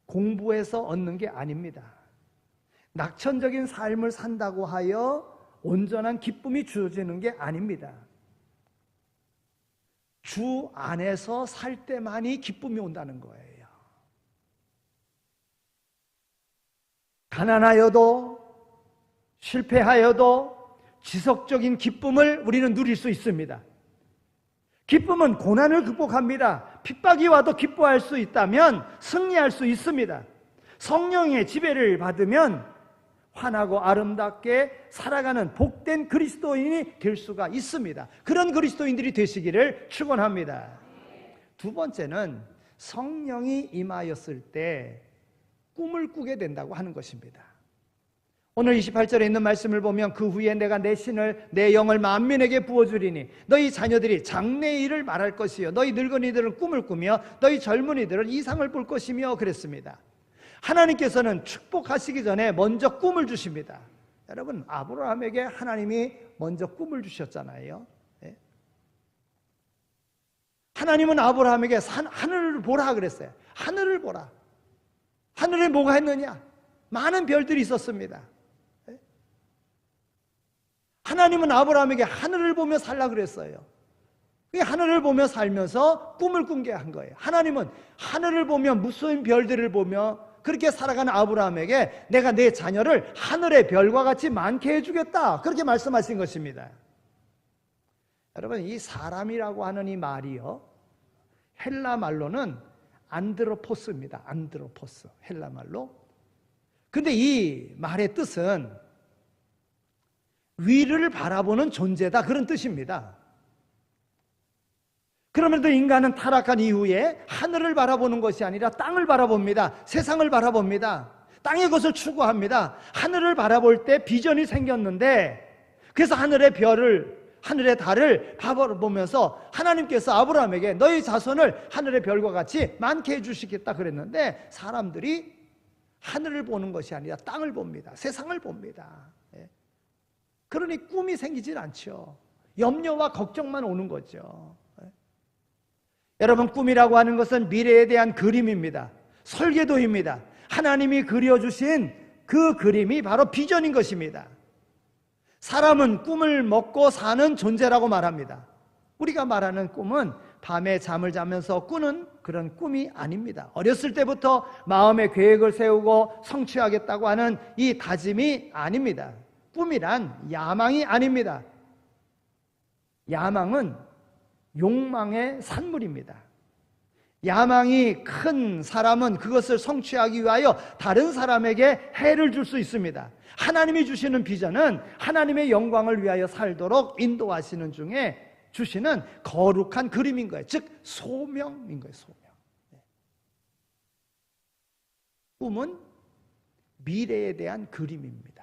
공부해서 얻는 게 아닙니다. 낙천적인 삶을 산다고 하여 온전한 기쁨이 주어지는 게 아닙니다. 주 안에서 살 때만이 기쁨이 온다는 거예요. 가난하여도 실패하여도 지속적인 기쁨을 우리는 누릴 수 있습니다. 기쁨은 고난을 극복합니다. 핍박이 와도 기뻐할 수 있다면 승리할 수 있습니다. 성령의 지배를 받으면 환하고 아름답게 살아가는 복된 그리스도인이 될 수가 있습니다. 그런 그리스도인들이 되시기를 축원합니다. 두 번째는 성령이 임하였을 때 꿈을 꾸게 된다고 하는 것입니다. 오늘 28절에 있는 말씀을 보면 그 후에 내가 내 신을 내 영을 만민에게 부어주리니 너희 자녀들이 장래일을 말할 것이요 너희 늙은이들은 꿈을 꾸며 너희 젊은이들은 이상을 볼 것이며 그랬습니다. 하나님께서는 축복하시기 전에 먼저 꿈을 주십니다. 여러분 아브라함에게 하나님이 먼저 꿈을 주셨잖아요. 네? 하나님은 아브라함에게 하늘을 보라 그랬어요. 하늘을 보라. 하늘에 뭐가 있느냐? 많은 별들이 있었습니다. 하나님은 아브라함에게 하늘을 보며 살라 그랬어요. 하늘을 보며 살면서 꿈을 꾸게 한 거예요. 하나님은 하늘을 보며 무수한 별들을 보며 그렇게 살아가는 아브라함에게 내가 내 자녀를 하늘의 별과 같이 많게 해주겠다 그렇게 말씀하신 것입니다. 여러분 이 사람이라고 하는 이 말이요 헬라 말로는 안드로포스입니다. 안드로포스 헬라 말로. 근데 이 말의 뜻은 위를 바라보는 존재다 그런 뜻입니다. 그러면도 인간은 타락한 이후에 하늘을 바라보는 것이 아니라 땅을 바라봅니다. 세상을 바라봅니다. 땅의 것을 추구합니다. 하늘을 바라볼 때 비전이 생겼는데 그래서 하늘의 별을 하늘의 달을 바라보면서 하나님께서 아브라함에게 너희 자손을 하늘의 별과 같이 많게 해주시겠다 그랬는데 사람들이 하늘을 보는 것이 아니라 땅을 봅니다. 세상을 봅니다. 그러니 꿈이 생기질 않죠. 염려와 걱정만 오는 거죠. 여러분 꿈이라고 하는 것은 미래에 대한 그림입니다. 설계도입니다. 하나님이 그려주신 그 그림이 바로 비전인 것입니다. 사람은 꿈을 먹고 사는 존재라고 말합니다. 우리가 말하는 꿈은 밤에 잠을 자면서 꾸는 그런 꿈이 아닙니다. 어렸을 때부터 마음의 계획을 세우고 성취하겠다고 하는 이 다짐이 아닙니다. 꿈이란 야망이 아닙니다. 야망은 욕망의 산물입니다. 야망이 큰 사람은 그것을 성취하기 위하여 다른 사람에게 해를 줄 수 있습니다. 하나님이 주시는 비전은 하나님의 영광을 위하여 살도록 인도하시는 중에 주시는 거룩한 그림인 거예요. 즉 소명인 거예요. 소명. 꿈은 미래에 대한 그림입니다.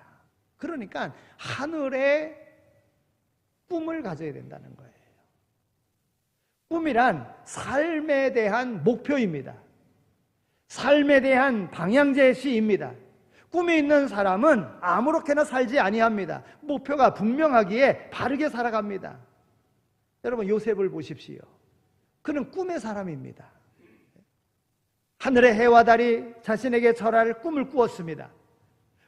그러니까 하늘의 꿈을 가져야 된다는 거예요. 꿈이란 삶에 대한 목표입니다. 삶에 대한 방향 제시입니다. 꿈이 있는 사람은 아무렇게나 살지 아니합니다. 목표가 분명하기에 바르게 살아갑니다. 여러분 요셉을 보십시오. 그는 꿈의 사람입니다. 하늘의 해와 달이 자신에게 절할 꿈을 꾸었습니다.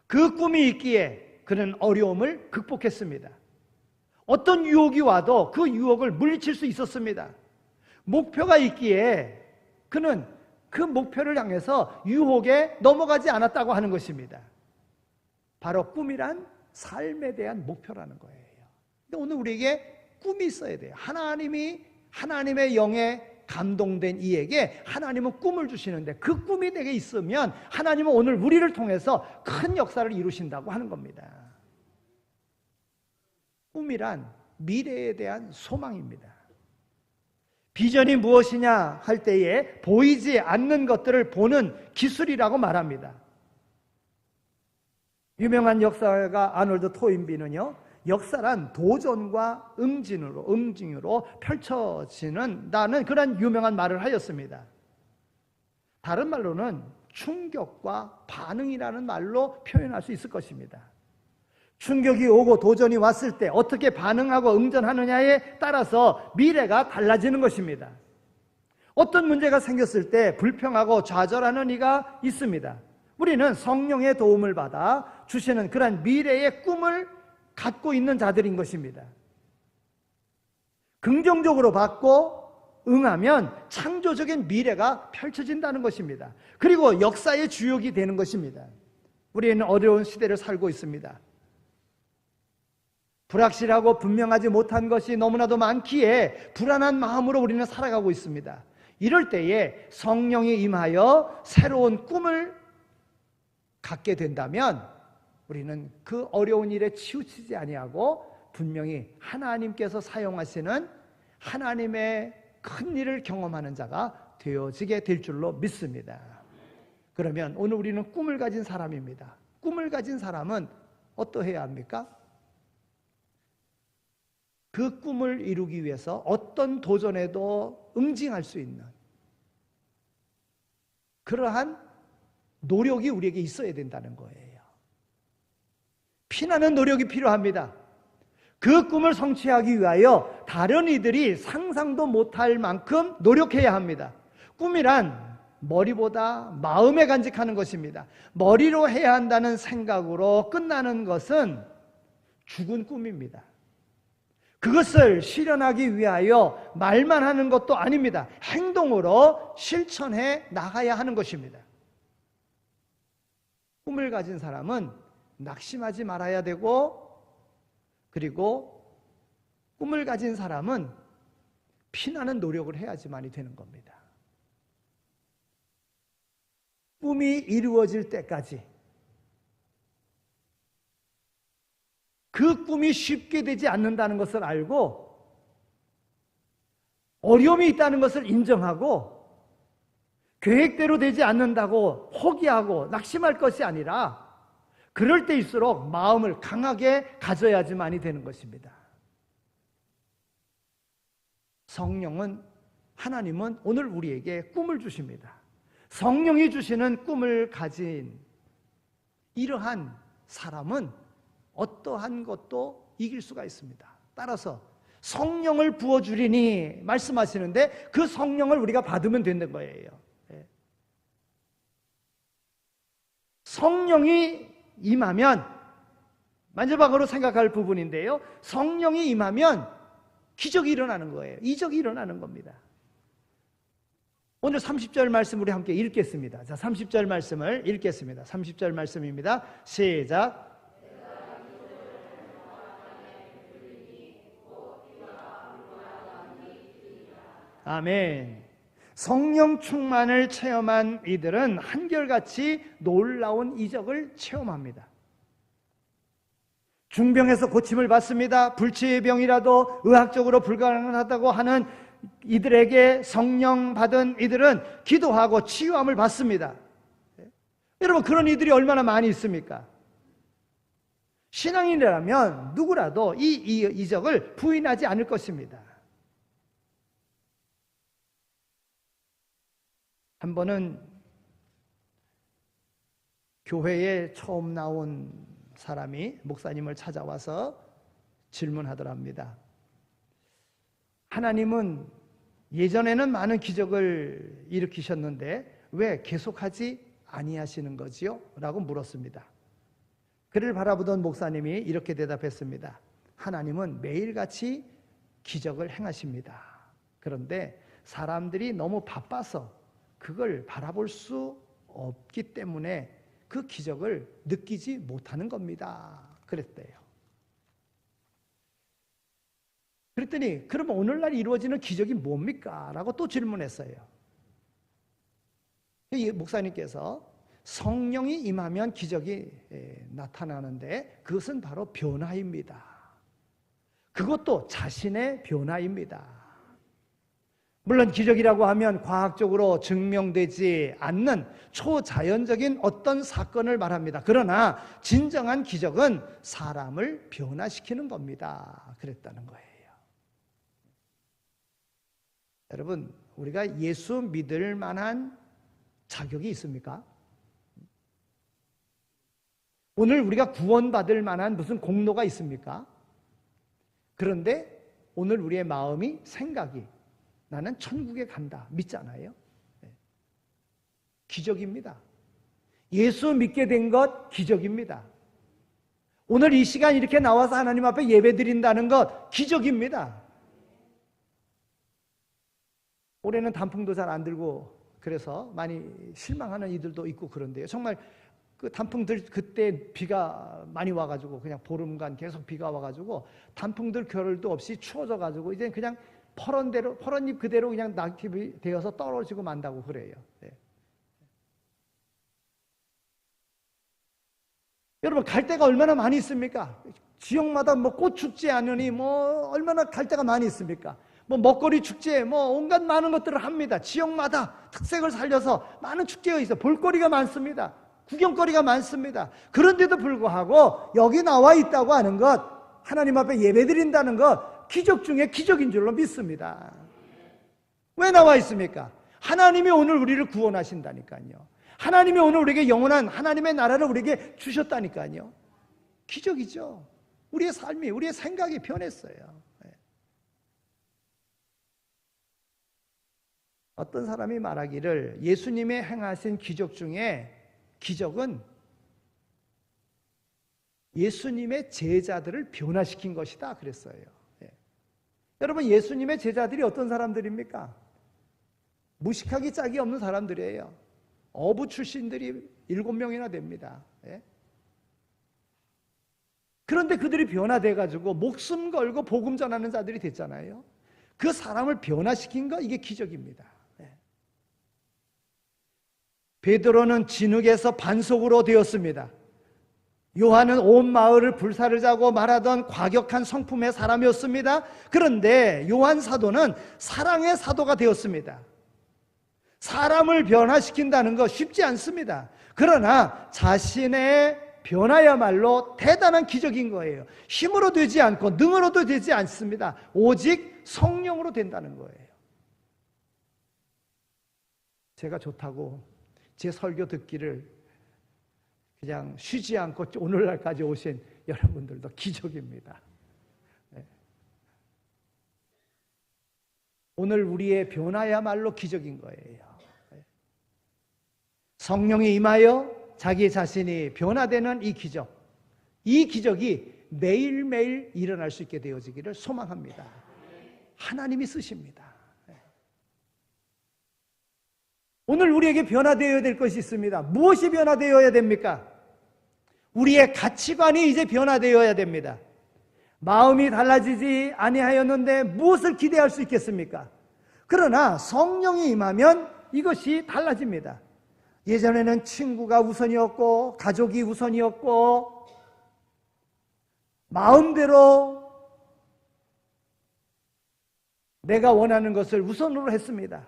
그 꿈이 있기에 그는 어려움을 극복했습니다. 어떤 유혹이 와도 그 유혹을 물리칠 수 있었습니다. 목표가 있기에 그는 그 목표를 향해서 유혹에 넘어가지 않았다고 하는 것입니다. 바로 꿈이란 삶에 대한 목표라는 거예요. 근데 오늘 우리에게 꿈이 있어야 돼요. 하나님의 영에 감동된 이에게 하나님은 꿈을 주시는데 그 꿈이 내게 있으면 하나님은 오늘 우리를 통해서 큰 역사를 이루신다고 하는 겁니다. 꿈이란 미래에 대한 소망입니다. 비전이 무엇이냐 할 때에 보이지 않는 것들을 보는 기술이라고 말합니다. 유명한 역사가 아놀드 토인비는요, 역사란 도전과 응징으로 펼쳐지는다는 그런 유명한 말을 하였습니다. 다른 말로는 충격과 반응이라는 말로 표현할 수 있을 것입니다. 충격이 오고 도전이 왔을 때 어떻게 반응하고 응전하느냐에 따라서 미래가 달라지는 것입니다. 어떤 문제가 생겼을 때 불평하고 좌절하는 이가 있습니다. 우리는 성령의 도움을 받아 주시는 그런 미래의 꿈을 갖고 있는 자들인 것입니다. 긍정적으로 받고 응하면 창조적인 미래가 펼쳐진다는 것입니다. 그리고 역사의 주역이 되는 것입니다. 우리는 어려운 시대를 살고 있습니다. 불확실하고 분명하지 못한 것이 너무나도 많기에 불안한 마음으로 우리는 살아가고 있습니다. 이럴 때에 성령이 임하여 새로운 꿈을 갖게 된다면 우리는 그 어려운 일에 치우치지 아니하고 분명히 하나님께서 사용하시는 하나님의 큰 일을 경험하는 자가 되어지게 될 줄로 믿습니다. 그러면 오늘 우리는 꿈을 가진 사람입니다. 꿈을 가진 사람은 어떠해야 합니까? 그 꿈을 이루기 위해서 어떤 도전에도 응징할 수 있는 그러한 노력이 우리에게 있어야 된다는 거예요. 피나는 노력이 필요합니다. 그 꿈을 성취하기 위하여 다른 이들이 상상도 못할 만큼 노력해야 합니다. 꿈이란 머리보다 마음에 간직하는 것입니다. 머리로 해야 한다는 생각으로 끝나는 것은 죽은 꿈입니다. 그것을 실현하기 위하여 말만 하는 것도 아닙니다. 행동으로 실천해 나가야 하는 것입니다. 꿈을 가진 사람은 낙심하지 말아야 되고, 그리고 꿈을 가진 사람은 피나는 노력을 해야지만이 되는 겁니다. 꿈이 이루어질 때까지 그 꿈이 쉽게 되지 않는다는 것을 알고 어려움이 있다는 것을 인정하고 계획대로 되지 않는다고 포기하고 낙심할 것이 아니라 그럴 때일수록 마음을 강하게 가져야지만이 되는 것입니다. 하나님은 오늘 우리에게 꿈을 주십니다. 성령이 주시는 꿈을 가진 이러한 사람은 어떠한 것도 이길 수가 있습니다. 따라서 성령을 부어주리니 말씀하시는데 그 성령을 우리가 받으면 되는 거예요. 성령이 임하면, 마지막으로 생각할 부분인데요, 성령이 임하면 기적이 일어나는 거예요. 이적이 일어나는 겁니다. 오늘 30절 말씀 우리 함께 읽겠습니다. 자, 30절 말씀을 읽겠습니다. 30절 말씀입니다. 시작. 아멘. 성령 충만을 체험한 이들은 한결같이 놀라운 이적을 체험합니다. 중병에서 고침을 받습니다. 불치의 병이라도 의학적으로 불가능하다고 하는 이들에게 성령 받은 이들은 기도하고 치유함을 받습니다. 여러분, 그런 이들이 얼마나 많이 있습니까? 신앙인이라면 누구라도 이 이적을 부인하지 않을 것입니다. 한 번은 교회에 처음 나온 사람이 목사님을 찾아와서 질문하더랍니다. 하나님은 예전에는 많은 기적을 일으키셨는데 왜 계속하지 아니하시는 거지요? 라고 물었습니다. 그를 바라보던 목사님이 이렇게 대답했습니다. 하나님은 매일같이 기적을 행하십니다. 그런데 사람들이 너무 바빠서 그걸 바라볼 수 없기 때문에 그 기적을 느끼지 못하는 겁니다. 그랬대요. 그랬더니 그러면 오늘날 이루어지는 기적이 뭡니까? 라고 또 질문했어요. 이 목사님께서 성령이 임하면 기적이 나타나는데 그것은 바로 변화입니다. 그것도 자신의 변화입니다. 물론 기적이라고 하면 과학적으로 증명되지 않는 초자연적인 어떤 사건을 말합니다. 그러나 진정한 기적은 사람을 변화시키는 겁니다. 그랬다는 거예요. 여러분, 우리가 예수 믿을 만한 자격이 있습니까? 오늘 우리가 구원받을 만한 무슨 공로가 있습니까? 그런데 오늘 우리의 마음이, 생각이 나는 천국에 간다 믿잖아요. 기적입니다. 예수 믿게 된 것 기적입니다. 오늘 이 시간 이렇게 나와서 하나님 앞에 예배 드린다는 것 기적입니다. 올해는 단풍도 잘 안 들고 그래서 많이 실망하는 이들도 있고 그런데요. 정말 그 단풍들 그때 비가 많이 와가지고 그냥 보름간 계속 비가 와가지고 단풍들 겨를도 없이 추워져가지고 이제 그냥 퍼런 잎 그대로 그냥 낙엽이 되어서 떨어지고 만다고 그래요. 네. 여러분 갈 데가 얼마나 많이 있습니까? 지역마다 뭐 꽃 축제 하느니 뭐 얼마나 갈 데가 많이 있습니까? 뭐 먹거리 축제 뭐 온갖 많은 것들을 합니다. 지역마다 특색을 살려서 많은 축제가 있어. 볼거리가 많습니다. 구경거리가 많습니다. 그런데도 불구하고 여기 나와 있다고 하는 것, 하나님 앞에 예배드린다는 것 기적 중에 기적인 줄로 믿습니다. 왜 나와 있습니까? 하나님이 오늘 우리를 구원하신다니까요. 하나님이 오늘 우리에게 영원한 하나님의 나라를 우리에게 주셨다니까요. 기적이죠. 우리의 삶이, 우리의 생각이 변했어요. 어떤 사람이 말하기를 예수님의 행하신 기적 중에 기적은 예수님의 제자들을 변화시킨 것이다 그랬어요. 여러분 예수님의 제자들이 어떤 사람들입니까? 무식하기 짝이 없는 사람들이에요. 어부 출신들이 7명이나 됩니다. 그런데 그들이 변화돼가지고 목숨 걸고 복음 전하는 자들이 됐잖아요. 그 사람을 변화시킨 거 이게 기적입니다. 베드로는 진흙에서 반석으로 되었습니다. 요한은 온 마을을 불사를 자고 말하던 과격한 성품의 사람이었습니다. 그런데 요한 사도는 사랑의 사도가 되었습니다. 사람을 변화시킨다는 거 쉽지 않습니다. 그러나 자신의 변화야말로 대단한 기적인 거예요. 힘으로 되지 않고 능으로도 되지 않습니다. 오직 성령으로 된다는 거예요. 제가 좋다고 제 설교 듣기를 그냥 쉬지 않고 오늘날까지 오신 여러분들도 기적입니다. 오늘 우리의 변화야말로 기적인 거예요. 성령이 임하여 자기 자신이 변화되는 이 기적이 매일매일 일어날 수 있게 되어지기를 소망합니다. 하나님이 쓰십니다. 오늘 우리에게 변화되어야 될 것이 있습니다. 무엇이 변화되어야 됩니까? 우리의 가치관이 이제 변화되어야 됩니다. 마음이 달라지지 아니하였는데 무엇을 기대할 수 있겠습니까? 그러나 성령이 임하면 이것이 달라집니다. 예전에는 친구가 우선이었고 가족이 우선이었고 마음대로 내가 원하는 것을 우선으로 했습니다.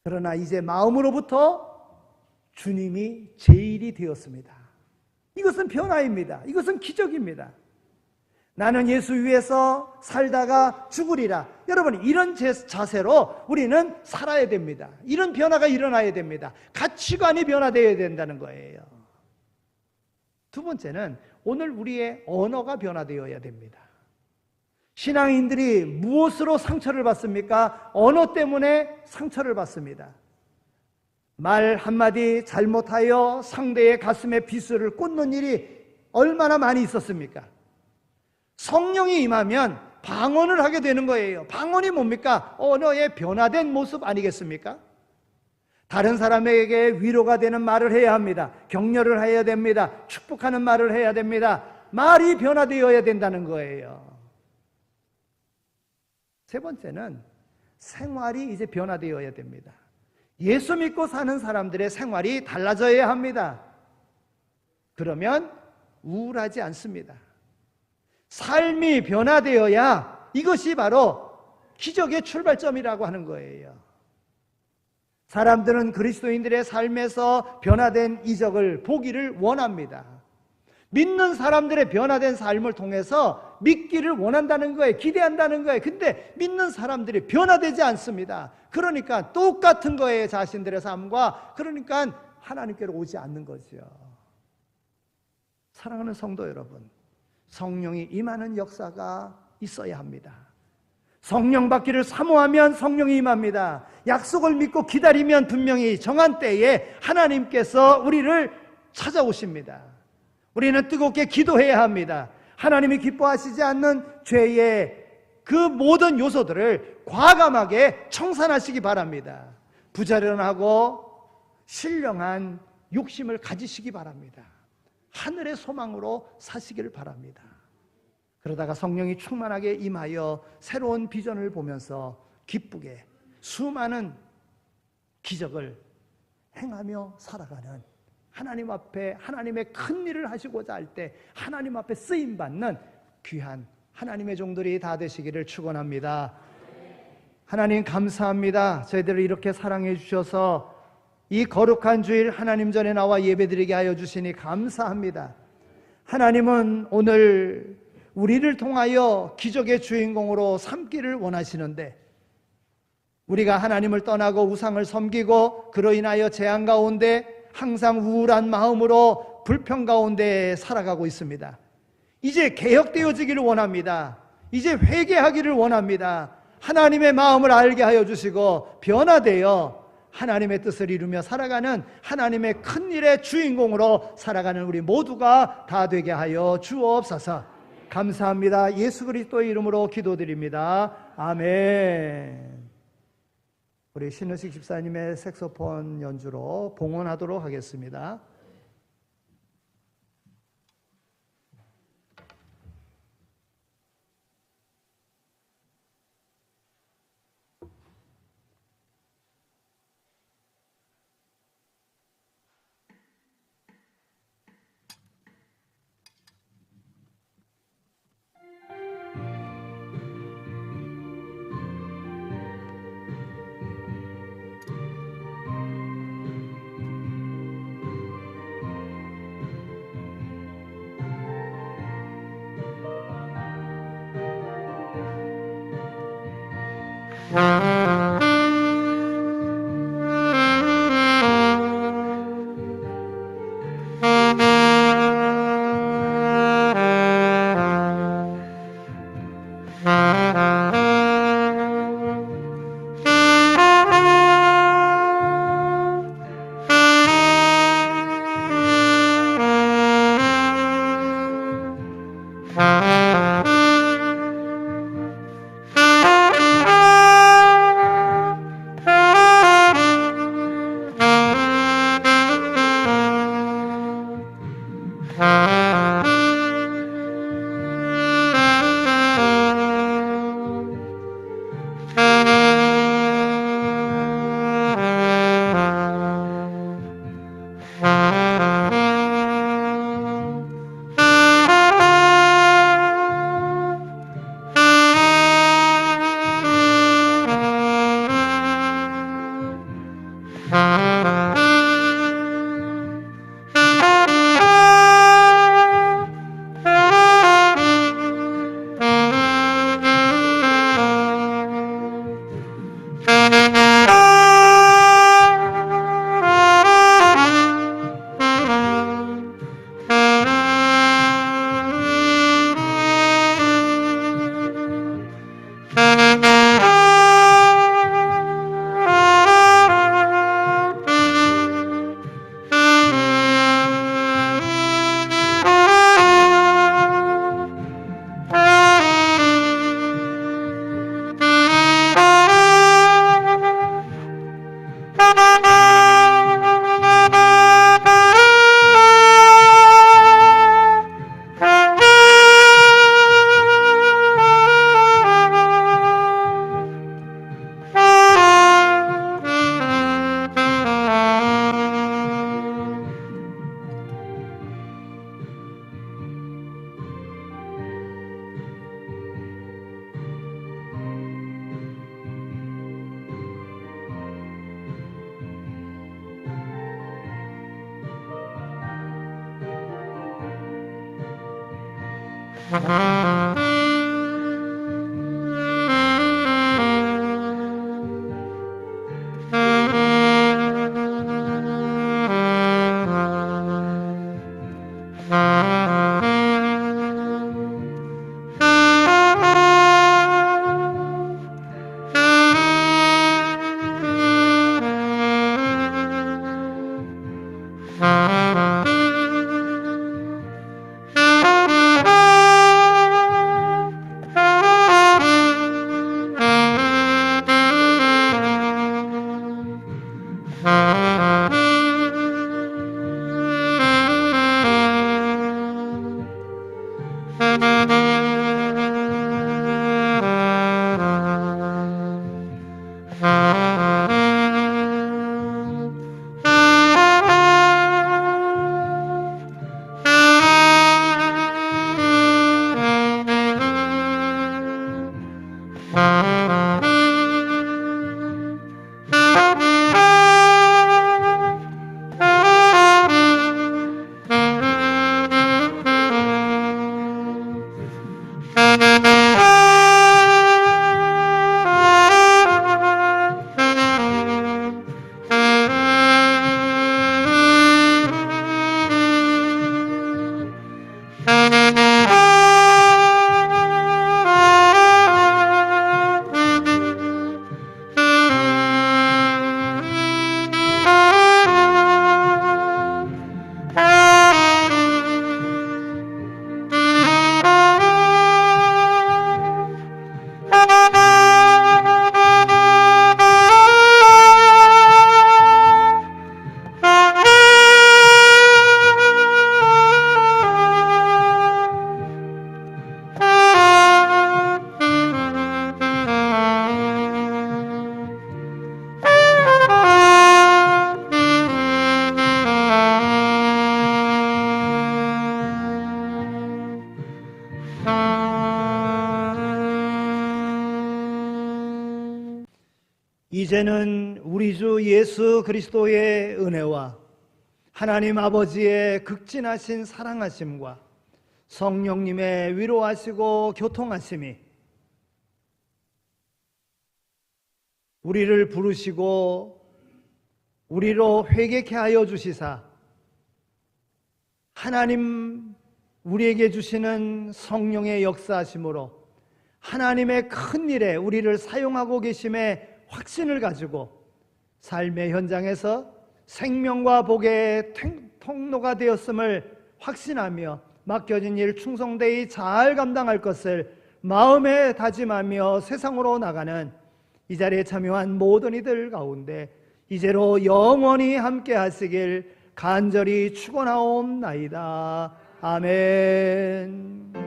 그러나 이제 마음으로부터 주님이 제일이 되었습니다. 이것은 변화입니다. 이것은 기적입니다. 나는 예수 위에서 살다가 죽으리라. 여러분 이런 자세로 우리는 살아야 됩니다. 이런 변화가 일어나야 됩니다. 가치관이 변화되어야 된다는 거예요. 두 번째는 오늘 우리의 언어가 변화되어야 됩니다. 신앙인들이 무엇으로 상처를 받습니까? 언어 때문에 상처를 받습니다. 말 한마디 잘못하여 상대의 가슴에 비수를 꽂는 일이 얼마나 많이 있었습니까? 성령이 임하면 방언을 하게 되는 거예요. 방언이 뭡니까? 언어의 변화된 모습 아니겠습니까? 다른 사람에게 위로가 되는 말을 해야 합니다. 격려를 해야 됩니다. 축복하는 말을 해야 됩니다. 말이 변화되어야 된다는 거예요. 세 번째는 생활이 이제 변화되어야 됩니다. 예수 믿고 사는 사람들의 생활이 달라져야 합니다. 그러면 우울하지 않습니다. 삶이 변화되어야 이것이 바로 기적의 출발점이라고 하는 거예요. 사람들은 그리스도인들의 삶에서 변화된 이적을 보기를 원합니다. 믿는 사람들의 변화된 삶을 통해서 믿기를 원한다는 거예요. 기대한다는 거예요. 근데 믿는 사람들이 변화되지 않습니다. 그러니까 똑같은 거예요. 자신들의 삶과. 그러니까 하나님께로 오지 않는 거죠. 사랑하는 성도 여러분, 성령이 임하는 역사가 있어야 합니다. 성령 받기를 사모하면 성령이 임합니다. 약속을 믿고 기다리면 분명히 정한 때에 하나님께서 우리를 찾아오십니다. 우리는 뜨겁게 기도해야 합니다. 하나님이 기뻐하시지 않는 죄의 그 모든 요소들을 과감하게 청산하시기 바랍니다. 부자련하고 신령한 욕심을 가지시기 바랍니다. 하늘의 소망으로 사시기를 바랍니다. 그러다가 성령이 충만하게 임하여 새로운 비전을 보면서 기쁘게 수많은 기적을 행하며 살아가는, 하나님 앞에 하나님의 큰 일을 하시고자 할 때 하나님 앞에 쓰임받는 귀한 하나님의 종들이 다 되시기를 축원합니다. 하나님 감사합니다. 저희들을 이렇게 사랑해 주셔서 이 거룩한 주일 하나님 전에 나와 예배드리게 하여 주시니 감사합니다. 하나님은 오늘 우리를 통하여 기적의 주인공으로 삼기를 원하시는데, 우리가 하나님을 떠나고 우상을 섬기고 그로 인하여 재앙 가운데 항상 우울한 마음으로 불평 가운데 살아가고 있습니다. 이제 개혁되어지기를 원합니다. 이제 회개하기를 원합니다. 하나님의 마음을 알게 하여 주시고 변화되어 하나님의 뜻을 이루며 살아가는 하나님의 큰 일의 주인공으로 살아가는 우리 모두가 다 되게 하여 주옵소서. 감사합니다. 예수 그리스도의 이름으로 기도드립니다. 아멘. 우리 신은식 집사님의 색소폰 연주로 봉헌하도록 하겠습니다. 이제는 우리 주 예수 그리스도의 은혜와 하나님 아버지의 극진하신 사랑하심과 성령님의 위로하시고 교통하심이 우리를 부르시고 우리로 회개케 하여 주시사 하나님 우리에게 주시는 성령의 역사하심으로 하나님의 큰 일에 우리를 사용하고 계심에 확신을 가지고 삶의 현장에서 생명과 복의 통로가 되었음을 확신하며 맡겨진 일 충성되이 잘 감당할 것을 마음에 다짐하며 세상으로 나가는 이 자리에 참여한 모든 이들 가운데 이제로 영원히 함께 하시길 간절히 축원하옵나이다. 아멘.